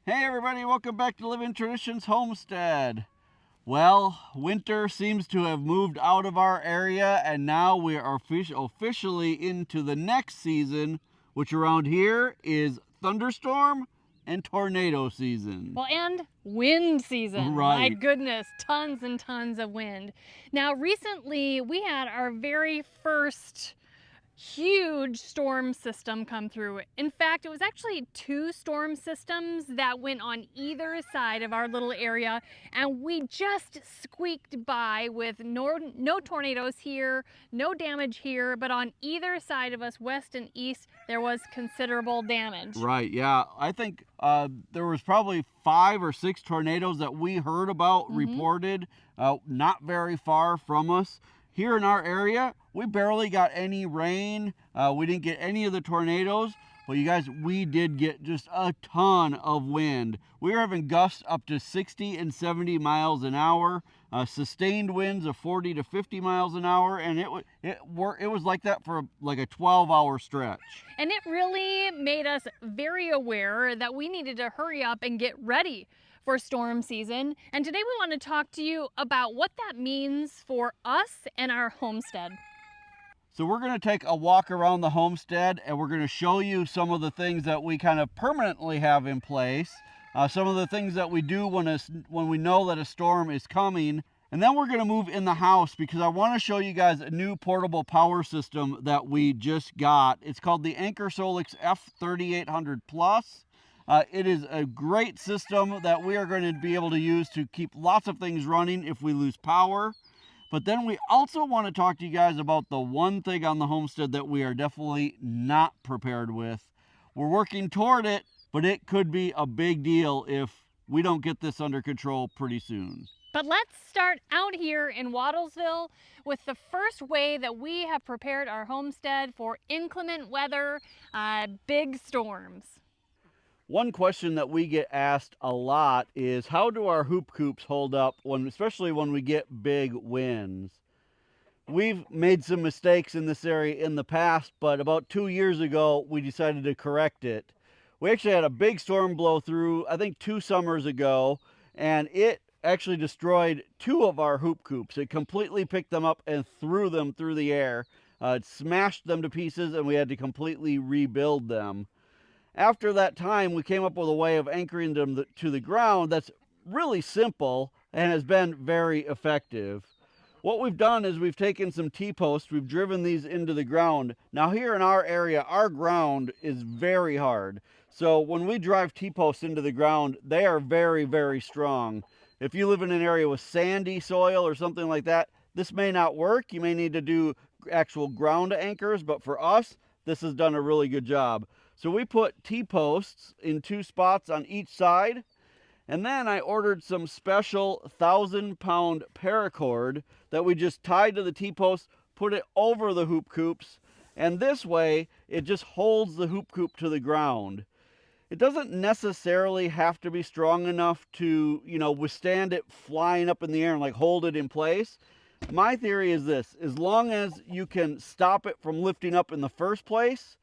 Hey everybody, welcome back to Living Traditions Homestead. Well, winter seems to have moved out of our area and now we are officially into the next season, which around here is thunderstorm and tornado season. Well, and wind season. My Right. goodness, tons and tons of wind. Now, recently we had our very first huge storm system come through. In fact, it was actually two storm systems that went on either side of our little area, and we just squeaked by with no tornadoes here, no damage here, but on either side of us, west and east, there was considerable damage. Right, yeah. I think there was probably 5 or 6 tornadoes that we heard about reported not very far from us. Here in our area, we barely got any rain. We didn't get any of the tornadoes, but you guys, we did get just a ton of wind. We were having gusts up to 60 and 70 miles an hour, sustained winds of 40 to 50 miles an hour, and it was like that for like a 12-hour stretch. And it really made us very aware that we needed to hurry up and get ready for storm season. And today we want to talk to you about what that means for us and our homestead. So we're going to take a walk around the homestead and we're going to show you some of the things that we kind of permanently have in place, some of the things that we do when we know that a storm is coming. And then we're going to move in the house because I want to show you guys a new portable power system that we just got. It's called the Anchor Solix F3800 Plus. It is a great system that we are going to be able to use to keep lots of things running if we lose power. But then we also want to talk to you guys about the one thing on the homestead that we are definitely not prepared with. We're working toward it, but it could be a big deal if we don't get this under control pretty soon. But let's start out here in Wattlesville with the first way that we have prepared our homestead for inclement weather, big storms. One question that we get asked a lot is how do our hoop coops hold up especially when we get big winds? We've made some mistakes in this area in the past, but about 2 years ago we decided to correct it. We actually had a big storm blow through, I think 2 summers ago, and it actually destroyed 2 of our hoop coops. It completely picked them up and threw them through the air. It smashed them to pieces and we had to completely rebuild them. After that time, we came up with a way of anchoring them to the ground that's really simple and has been very effective. What we've done is we've taken some T-posts, we've driven these into the ground. Now here in our area, our ground is very hard. So when we drive T-posts into the ground, they are very, very strong. If you live in an area with sandy soil or something like that, this may not work. You may need to do actual ground anchors, but for us, this has done a really good job. So we put T-posts in 2 spots on each side. And then I ordered some special 1,000-pound paracord that we just tied to the T-posts, put it over the hoop coops, and this way it just holds the hoop coop to the ground. It doesn't necessarily have to be strong enough to, withstand it flying up in the air and like hold it in place. My theory is this: as long as you can stop it from lifting up in the first place,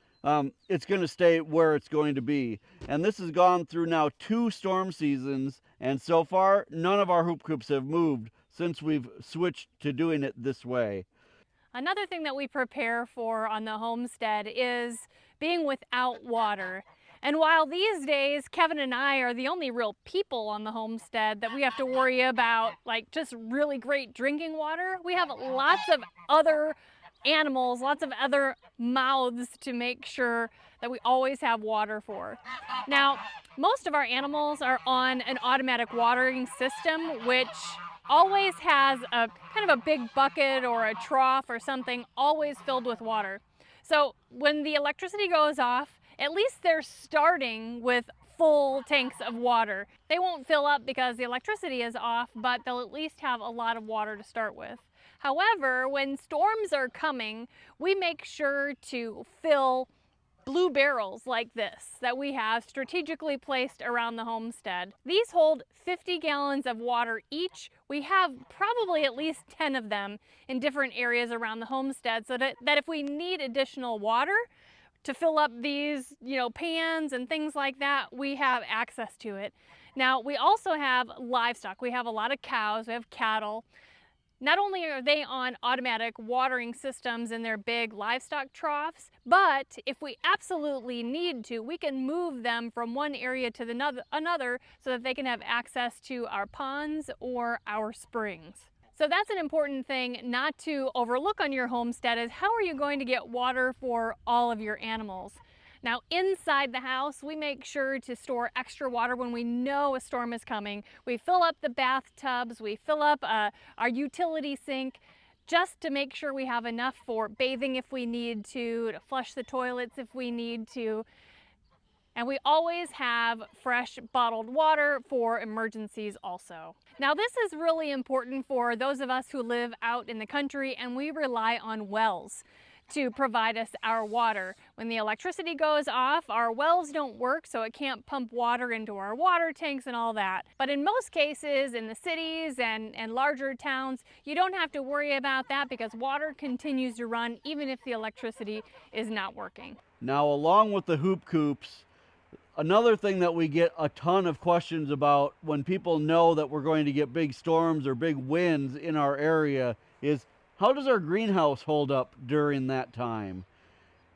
it's going to stay where it's going to be. And this has gone through now 2 storm seasons, and so far none of our hoop coops have moved since we've switched to doing it this way. Another thing that we prepare for on the homestead is being without water. And while these days Kevin and I are the only real people on the homestead that we have to worry about like just really great drinking water, we have lots of other animals, lots of other mouths to make sure that we always have water for. Now, most of our animals are on an automatic watering system, which always has a kind of a big bucket or a trough or something always filled with water. So when the electricity goes off, at least they're starting with full tanks of water. They won't fill up because the electricity is off, but they'll at least have a lot of water to start with. However, when storms are coming, we make sure to fill blue barrels like this that we have strategically placed around the homestead. These hold 50 gallons of water each. We have probably at least 10 of them in different areas around the homestead so that if we need additional water to fill up these, pans and things like that, we have access to it. Now, we also have livestock. We have a lot of cows, we have cattle. Not only are they on automatic watering systems in their big livestock troughs, but if we absolutely need to, we can move them from one area to another so that they can have access to our ponds or our springs. So that's an important thing not to overlook on your homestead, is how are you going to get water for all of your animals? Now, inside the house, we make sure to store extra water when we know a storm is coming. We fill up the bathtubs, we fill up our utility sink, just to make sure we have enough for bathing if we need to flush the toilets if we need to. And we always have fresh bottled water for emergencies also. Now, this is really important for those of us who live out in the country and we rely on wells to provide us our water. When the electricity goes off, our wells don't work, so it can't pump water into our water tanks and all that. But in most cases, in the cities and larger towns, you don't have to worry about that because water continues to run even if the electricity is not working. Now, along with the hoop coops, another thing that we get a ton of questions about when people know that we're going to get big storms or big winds in our area is, how does our greenhouse hold up during that time?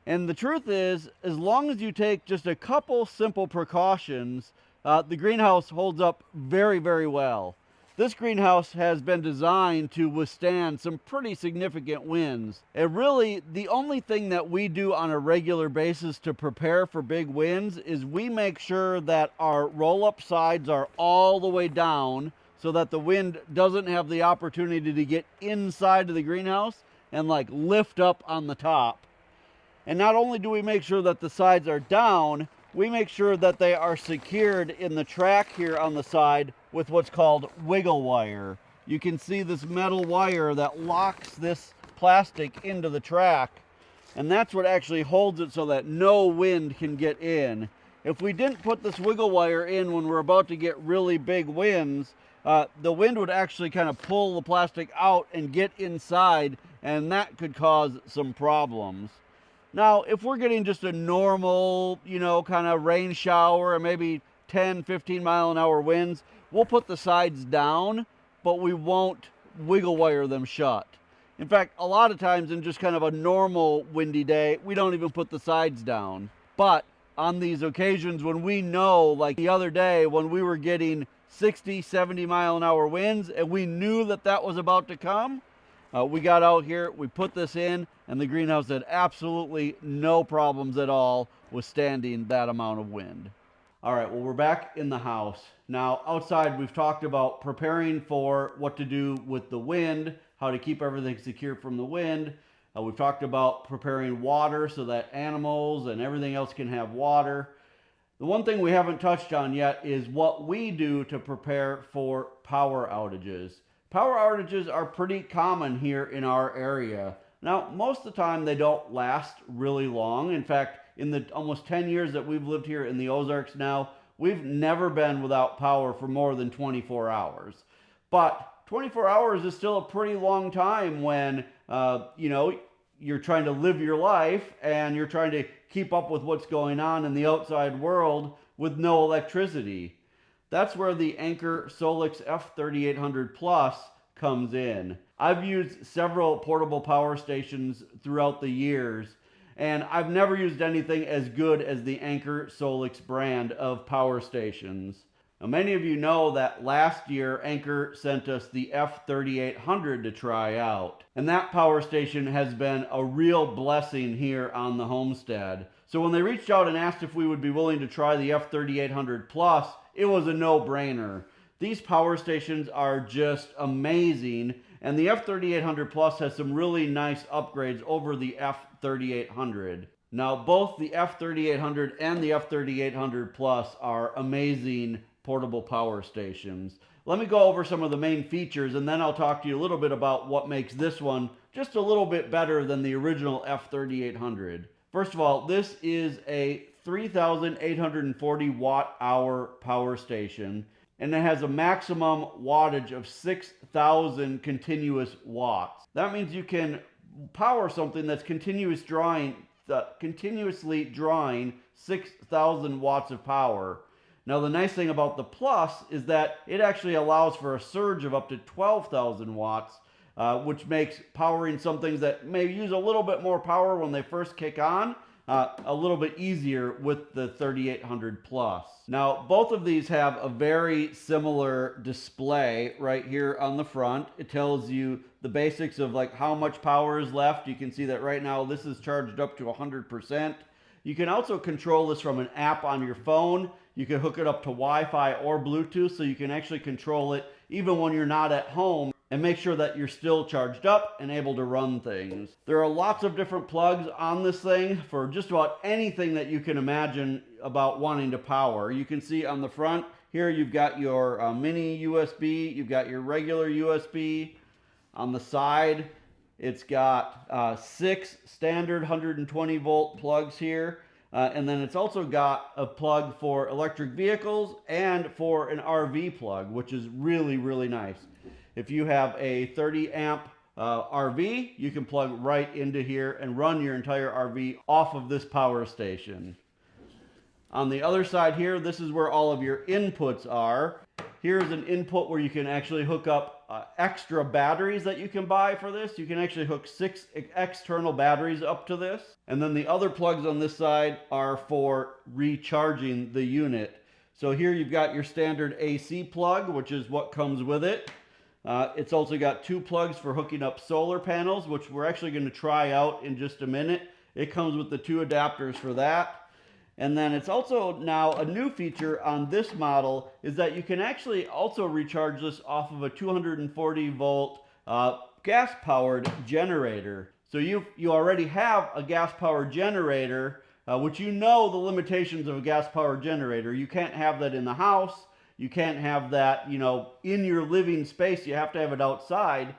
And the truth is, as long as you take just a couple simple precautions, the greenhouse holds up very, very well. This greenhouse has been designed to withstand some pretty significant winds. And really, the only thing that we do on a regular basis to prepare for big winds is we make sure that our roll-up sides are all the way down so that the wind doesn't have the opportunity to get inside of the greenhouse and like lift up on the top. And not only do we make sure that the sides are down, we make sure that they are secured in the track here on the side with what's called wiggle wire. You can see this metal wire that locks this plastic into the track, and that's what actually holds it so that no wind can get in. If we didn't put this wiggle wire in when we're about to get really big winds, the wind would actually kind of pull the plastic out and get inside, and that could cause some problems. Now, if we're getting just a normal, kind of rain shower or maybe 10, 15 mile an hour winds, we'll put the sides down, but we won't wiggle wire them shut. In fact, a lot of times in just kind of a normal windy day, we don't even put the sides down. But on these occasions when we know, like the other day when we were getting 60, 70 mile an hour winds and we knew that that was about to come, we got out here, we put this in, and the greenhouse had absolutely no problems at all withstanding that amount of wind. All right, well, we're back in the house. Now, outside, we've talked about preparing for what to do with the wind, how to keep everything secure from the wind. We've talked about preparing water so that animals and everything else can have water. The one thing we haven't touched on yet is what we do to prepare for power outages. Power outages are pretty common here in our area. Now, most of the time they don't last really long. In fact, in the almost 10 years that we've lived here in the Ozarks now, we've never been without power for more than 24 hours. But 24 hours is still a pretty long time when, you're trying to live your life and you're trying to keep up with what's going on in the outside world with no electricity. That's where the Anker Solix F3800 Plus comes in. I've used several portable power stations throughout the years, and I've never used anything as good as the Anker Solix brand of power stations. Now, many of you know that last year Anker sent us the F3800 to try out, and that power station has been a real blessing here on the homestead. So when they reached out and asked if we would be willing to try the F3800 Plus, it was a no-brainer. These power stations are just amazing, and the F3800 Plus has some really nice upgrades over the F3800. Now, both the F3800 and the F3800 Plus are amazing portable power stations. Let me go over some of the main features, and then I'll talk to you a little bit about what makes this one just a little bit better than the original F3800. First of all, this is a 3,840 watt hour power station, and it has a maximum wattage of 6,000 continuous watts. That means you can power something that's continuous drawing continuously drawing 6,000 watts of power. Now the nice thing about the Plus is that it actually allows for a surge of up to 12,000 watts, which makes powering some things that may use a little bit more power when they first kick on a little bit easier with the 3800 Plus. Now, both of these have a very similar display right here on the front. It tells you the basics of like how much power is left. You can see that right now this is charged up to 100%. You can also control this from an app on your phone. You can hook it up to Wi-Fi or Bluetooth, so you can actually control it even when you're not at home and make sure that you're still charged up and able to run things. There are lots of different plugs on this thing for just about anything that you can imagine about wanting to power. You can see on the front here you've got your mini USB, you've got your regular USB. On the side it's got 6 standard 120 volt plugs here. And then it's also got a plug for electric vehicles and for an RV plug, which is really, really nice. If you have a 30 amp RV, you can plug right into here and run your entire RV off of this power station. On the other side here, this is where all of your inputs are. Here's an input where you can actually hook up extra batteries that you can buy for this. You can actually hook 6 external batteries up to this. And then the other plugs on this side are for recharging the unit. So here you've got your standard AC plug, which is what comes with it. It's also got 2 plugs for hooking up solar panels, which we're actually going to try out in just a minute. It comes with the 2 adapters for that. And then it's also now a new feature on this model is that you can actually also recharge this off of a 240 volt gas powered generator. So you already have a gas powered generator, which you know the limitations of a gas powered generator. You can't have that in the house. You can't have that, in your living space. You have to have it outside.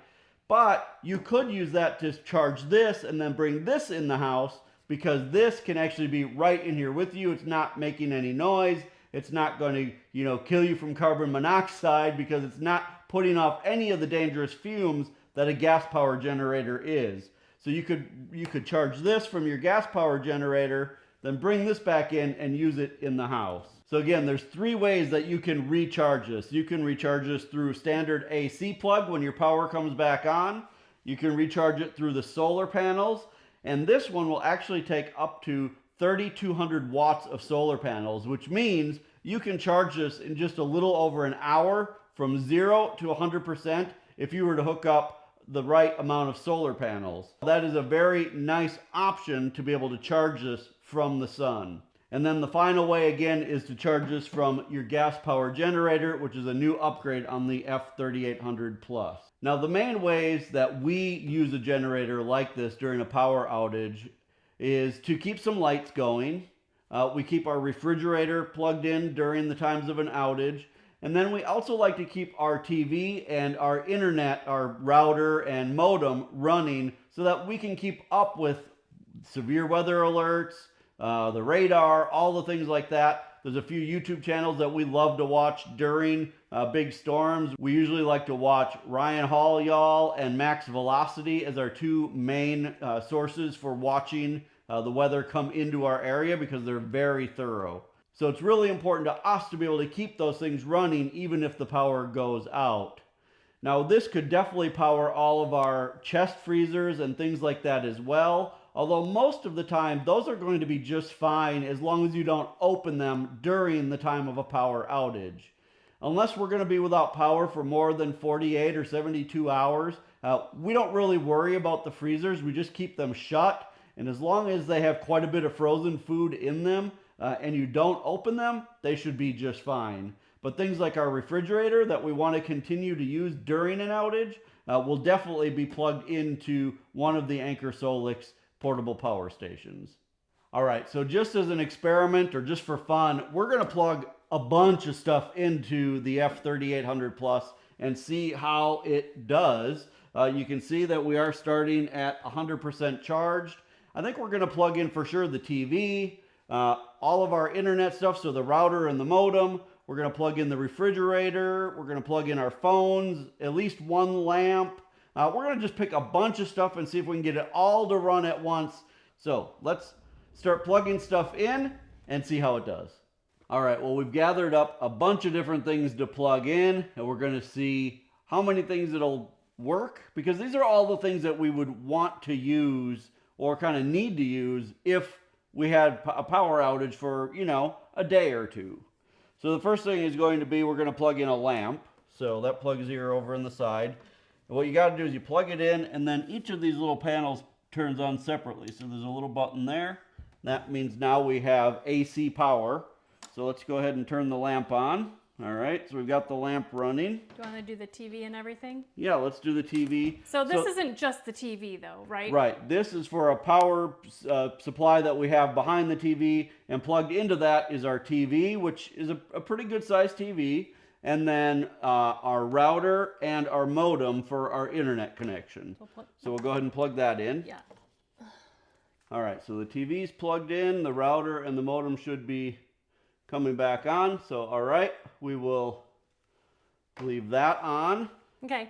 But you could use that to charge this and then bring this in the house, because this can actually be right in here with you. It's not making any noise. It's not going to, kill you from carbon monoxide, because it's not putting off any of the dangerous fumes that a gas power generator is. So you could charge this from your gas power generator, then bring this back in and use it in the house. So again, there's 3 ways that you can recharge this. You can recharge this through standard AC plug when your power comes back on. You can recharge it through the solar panels. And this one will actually take up to 3,200 watts of solar panels, which means you can charge this in just a little over an hour from 0 to 100% if you were to hook up the right amount of solar panels. That is a very nice option to be able to charge this from the sun. And then the final way again is to charge this from your gas power generator, which is a new upgrade on the F3800 Plus. Now the main ways that we use a generator like this during a power outage is to keep some lights going. We keep our refrigerator plugged in during the times of an outage. And then we also like to keep our TV and our internet, our router and modem running so that we can keep up with severe weather alerts, the radar, all the things like that. There's a few YouTube channels that we love to watch during big storms. We usually like to watch Ryan Hall Y'all and Max Velocity as our 2 main sources for watching the weather come into our area, because they're very thorough. So it's really important to us to be able to keep those things running even if the power goes out. Now this could definitely power all of our chest freezers and things like that as well. Although most of the time, those are going to be just fine as long as you don't open them during the time of a power outage. Unless we're going to be without power for more than 48 or 72 hours, we don't really worry about the freezers. We just keep them shut. And as long as they have quite a bit of frozen food in them and you don't open them, they should be just fine. But things like our refrigerator that we want to continue to use during an outage will definitely be plugged into one of the Anchor Solix portable power stations. All right, so just as an experiment or just for fun, we're going to plug a bunch of stuff into the F3800 Plus and see how it does. You can see that we are starting at 100% charged. I think we're going to plug in for sure the TV, all of our internet stuff, so the router and the modem. We're going to plug in the refrigerator. We're going to plug in our phones, at least 1 lamp. We're going to just pick a bunch of stuff and see if we can get it all to run at once. So let's start plugging stuff in and see how it does. All right, well, we've gathered up a bunch of different things to plug in, and we're going to see how many things it'll work, because these are all the things that we would want to use or kind of need to use if we had a power outage for, a day or two. So the first thing is going to be we're going to plug in a lamp. So that plugs here over in the side. And what you got to do is you plug it in, and then each of these little panels turns on separately. So there's a little button there. That means now we have AC power. So let's go ahead and turn the lamp on. All right, so we've got the lamp running. Do you want to do the TV and everything? Yeah, let's do the TV. So this isn't just the TV though, right? Right, this is for a power supply that we have behind the TV, and plugged into that is our TV, which is a pretty good sized TV, and then our router and our modem for our internet connection. So we'll go ahead and plug that in. Yeah. All right, so the TV's plugged in, the router and the modem should be coming back on. So, all right, we will leave that on. Okay.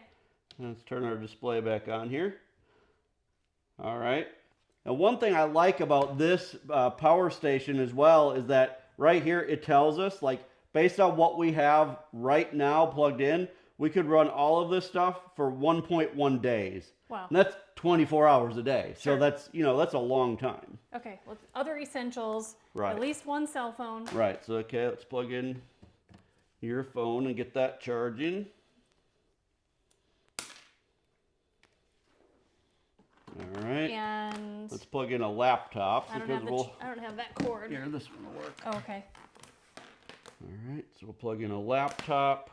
Let's turn our display back on here. All right. And one thing I like about this power station as well is that right here it tells us, like, based on what we have right now plugged in, we could run all of this stuff for 1.1 days. Wow. And that's 24 hours a day. Sure. So that's, that's a long time. Okay, well, other essentials, Right. at least one cell phone. Right, so okay, let's plug in your phone and get that charging. All right. And Let's plug in a laptop I don't have that cord. Here, this one will work. Oh, okay. All right, so we'll plug in a laptop.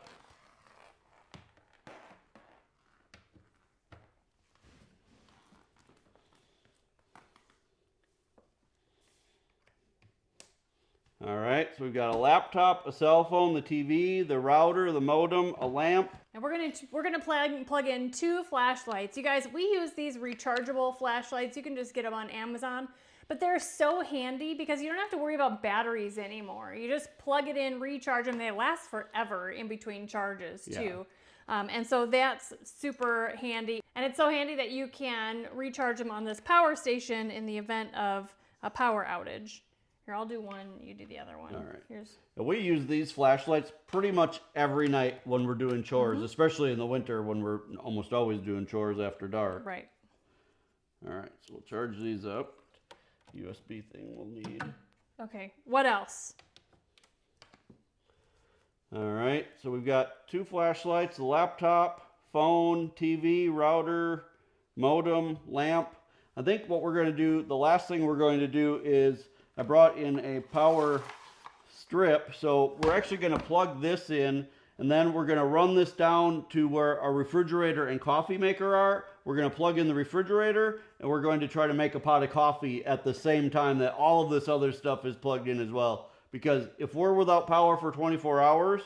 All right, so we've got a laptop, a cell phone, the TV, the router, the modem, a lamp. And we're gonna plug in 2 flashlights. You guys, we use these rechargeable flashlights. You can just get them on Amazon, but they're so handy because you don't have to worry about batteries anymore. You just plug it in, recharge them. They last forever in between charges too. Yeah. And so that's super handy. And it's so handy that you can recharge them on this power station in the event of a power outage. Here, I'll do one, you do the other one. All right. Here's... We use these flashlights pretty much every night when we're doing chores, especially in the winter when we're almost always doing chores after dark. Right. All right, so we'll charge these up. USB thing we'll need. Okay, what else? All right, so we've got 2 flashlights, a laptop, phone, TV, router, modem, lamp. I think what we're going to do, the last thing we're going to do is I brought in a power strip. So we're actually going to plug this in, and then we're going to run this down to where our refrigerator and coffee maker are. We're going to plug in the refrigerator, and we're going to try to make a pot of coffee at the same time that all of this other stuff is plugged in as well. Because if we're without power for 24 hours,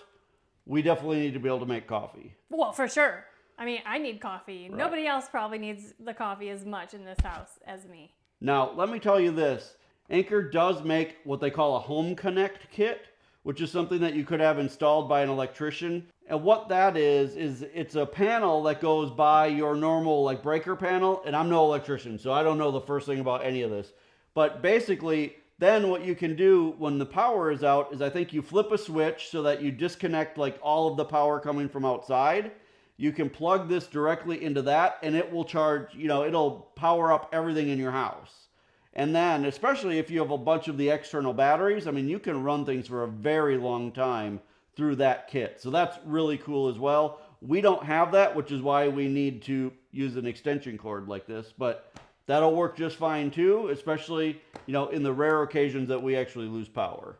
we definitely need to be able to make coffee. Well, for sure. I mean, I need coffee. Right. Nobody else probably needs the coffee as much in this house as me. Now, let me tell you this. Anchor does make what they call a home connect kit, which is something that you could have installed by an electrician. And what that is it's a panel that goes by your normal like breaker panel. And I'm no electrician, so I don't know the first thing about any of this. But basically, then what you can do when the power is out is I think you flip a switch so that you disconnect like all of the power coming from outside. You can plug this directly into that, and it will charge, it'll power up everything in your house. And then, especially if you have a bunch of the external batteries, I mean, you can run things for a very long time through that kit. So that's really cool as well. We don't have that, which is why we need to use an extension cord like this. But that'll work just fine too, especially, in the rare occasions that we actually lose power.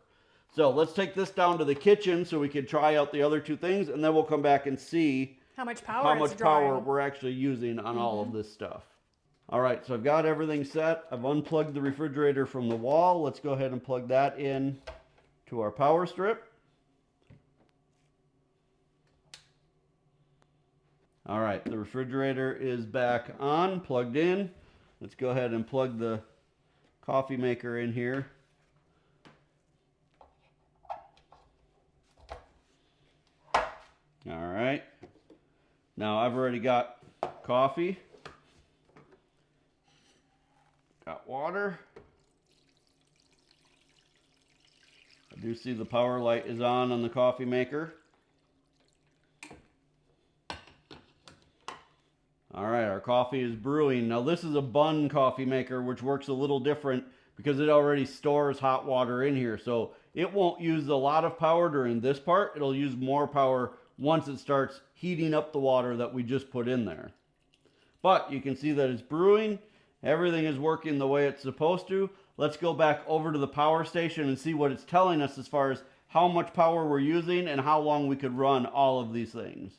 So let's take this down to the kitchen so we can try out the other 2 things, and then we'll come back and see how much power we're actually using on all of this stuff. All right, so I've got everything set. I've unplugged the refrigerator from the wall. Let's go ahead and plug that in to our power strip. All right, the refrigerator is back on, plugged in. Let's go ahead and plug the coffee maker in here. All right. Now I've already got coffee. Got water. You see the power light is on the coffee maker. All right, our coffee is brewing. Now this is a bun coffee maker, which works a little different because it already stores hot water in here. So it won't use a lot of power during this part. It'll use more power once it starts heating up the water that we just put in there. But you can see that it's brewing. Everything is working the way it's supposed to. Let's go back over to the power station and see what it's telling us as far as how much power we're using and how long we could run all of these things.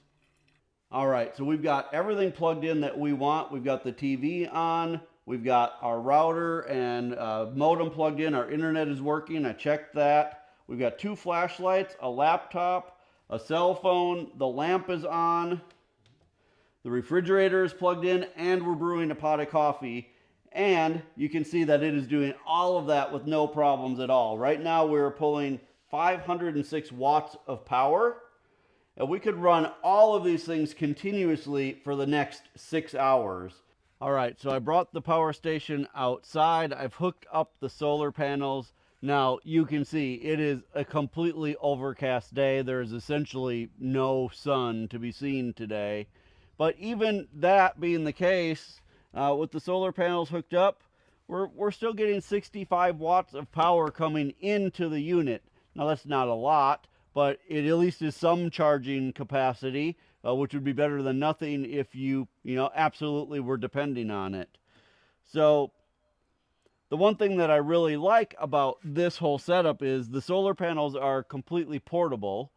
All right, so we've got everything plugged in that we want. We've got the TV on. We've got our router and modem plugged in. Our internet is working. I checked that. We've got 2 flashlights, a laptop, a cell phone. The lamp is on. The refrigerator is plugged in, and we're brewing a pot of coffee. And you can see that it is doing all of that with no problems at all. Right now we're pulling 506 watts of power. And we could run all of these things continuously for the next 6 hours. All right, so I brought the power station outside. I've hooked up the solar panels. Now you can see it is a completely overcast day. There is essentially no sun to be seen today. But even that being the case, with the solar panels hooked up, we're still getting 65 watts of power coming into the unit. Now that's not a lot, but it at least is some charging capacity, which would be better than nothing if you absolutely were depending on it. So the one thing that I really like about this whole setup is the solar panels are completely portable.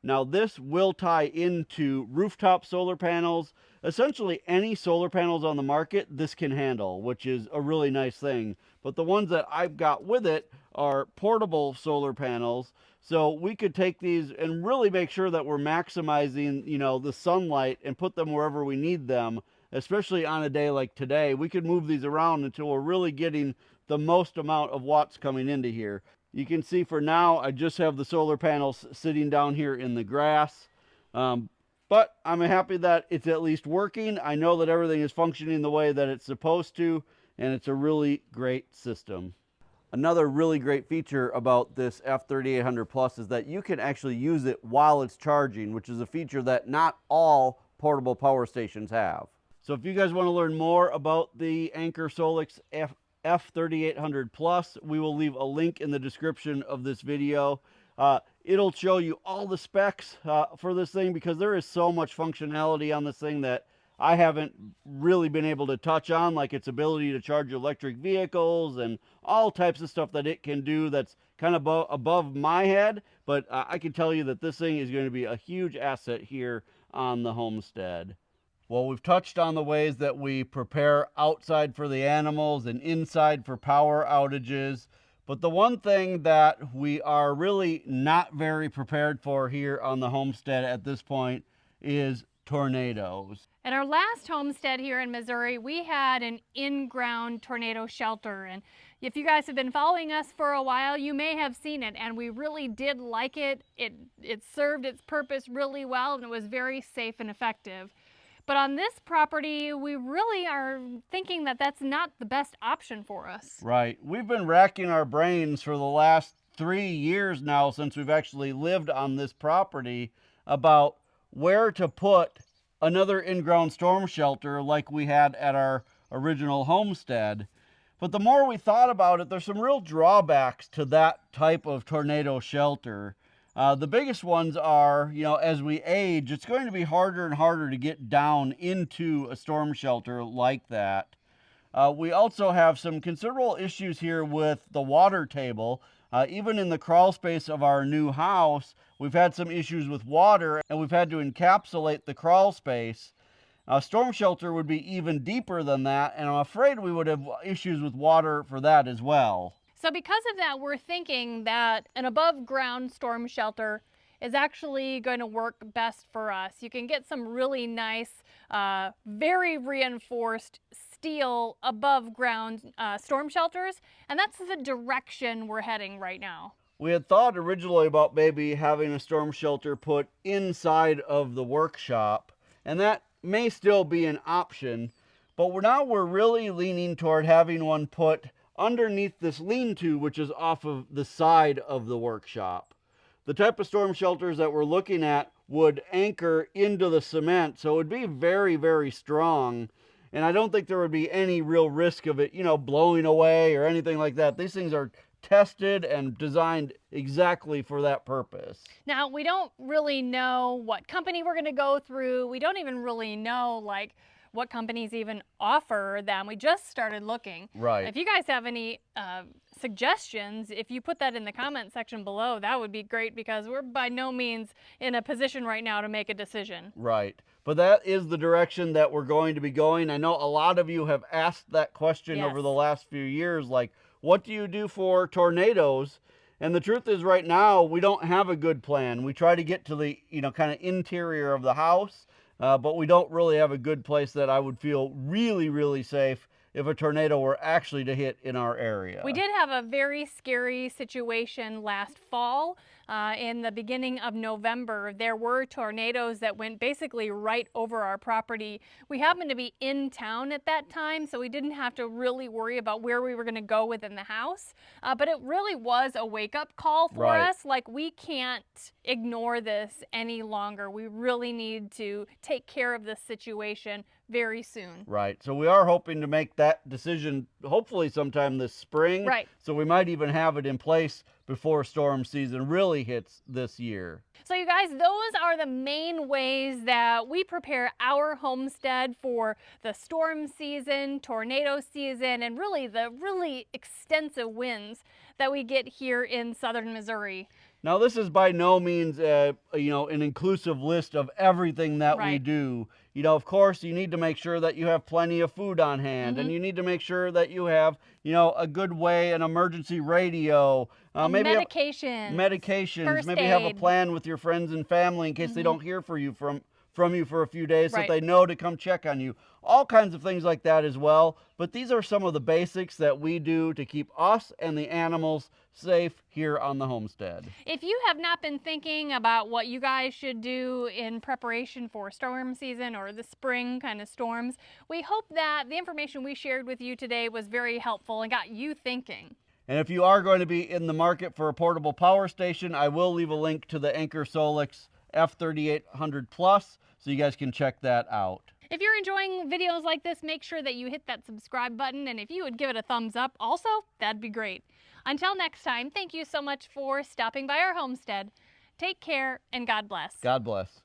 Now this will tie into rooftop solar panels. Essentially any solar panels on the market this can handle, which is a really nice thing. But the ones that I've got with it are portable solar panels. So we could take these and really make sure that we're maximizing, the sunlight and put them wherever we need them, especially on a day like today. We could move these around until we're really getting the most amount of watts coming into here. You can see for now, I just have the solar panels sitting down here in the grass. But I'm happy that it's at least working. I know that everything is functioning the way that it's supposed to, and it's a really great system. Another really great feature about this F3800 Plus is that you can actually use it while it's charging, which is a feature that not all portable power stations have. So if you guys want to learn more about the Anker Solix F3800 Plus, we will leave a link in the description of this video. It'll show you all the specs for this thing, because there is so much functionality on this thing that I haven't really been able to touch on, like its ability to charge electric vehicles and all types of stuff that it can do that's kind of above my head. But I can tell you that this thing is going to be a huge asset here on the homestead. Well, we've touched on the ways that we prepare outside for the animals and inside for power outages. But the one thing that we are really not very prepared for here on the homestead at this point is tornadoes. At our last homestead here in Missouri, we had an in-ground tornado shelter, and if you guys have been following us for a while, you may have seen it, and we really did like it. It served its purpose really well, and it was very safe and effective. But on this property, we really are thinking that that's not the best option for us. Right. We've been racking our brains for the last 3 years now, since we've actually lived on this property, about where to put another in-ground storm shelter like we had at our original homestead. But the more we thought about it, there's some real drawbacks to that type of tornado shelter. The biggest ones are, as we age, it's going to be harder and harder to get down into a storm shelter like that. We also have some considerable issues here with the water table. Even in the crawl space of our new house, we've had some issues with water, and we've had to encapsulate the crawl space. A storm shelter would be even deeper than that, and I'm afraid we would have issues with water for that as well. So because of that, we're thinking that an above ground storm shelter is actually going to work best for us. You can get some really nice, very reinforced steel above ground storm shelters, and that's the direction we're heading right now. We had thought originally about maybe having a storm shelter put inside of the workshop, and that may still be an option, but now we're really leaning toward having one put underneath this lean-to, which is off of the side of the workshop. The type of storm shelters that we're looking at would anchor into the cement, so it would be very, very strong. And I don't think there would be any real risk of it, blowing away or anything like that. These things are tested and designed exactly for that purpose. Now, we don't really know what company we're going to go through. We don't even really know what companies even offer them. We just started looking. Right. If you guys have any suggestions, if you put that in the comment section below, that would be great, because we're by no means in a position right now to make a decision. Right. But that is the direction that we're going to be going. I know a lot of you have asked that question over the last few years, like, what do you do for tornadoes? And the truth is, right now, we don't have a good plan. We try to get to the, kind of interior of the house, but we don't really have a good place that I would feel really, really safe if a tornado were actually to hit in our area. We did have a very scary situation last fall. In the beginning of November, there were tornadoes that went basically right over our property. We happened to be in town at that time, so we didn't have to really worry about where we were going to go within the house. But it really was a wake-up call for us. Like, we can't ignore this any longer. We really need to take care of this situation very soon. Right. So we are hoping to make that decision hopefully sometime this spring. Right. So we might even have it in place before storm season really hits this year. So you guys, those are the main ways that we prepare our homestead for the storm season, tornado season, and really the really extensive winds that we get here in southern Missouri. Now, this is by no means, an inclusive list of everything that we do. Of course, you need to make sure that you have plenty of food on hand, and you need to make sure that you have, a good way, an emergency radio, maybe medications, maybe have a plan with your friends and family in case they don't hear from you for a few days, so that they know to come check on you. All kinds of things like that as well. But these are some of the basics that we do to keep us and the animals safe here on the homestead. If you have not been thinking about what you guys should do in preparation for storm season or the spring kind of storms, we hope that the information we shared with you today was very helpful and got you thinking. And if you are going to be in the market for a portable power station, I will leave a link to the Anchor Solix F3800 Plus, so you guys can check that out. If you're enjoying videos like this, make sure that you hit that subscribe button, and if you would give it a thumbs up also, that'd be great. Until next time, thank you so much for stopping by our homestead. Take care, and God bless. God bless.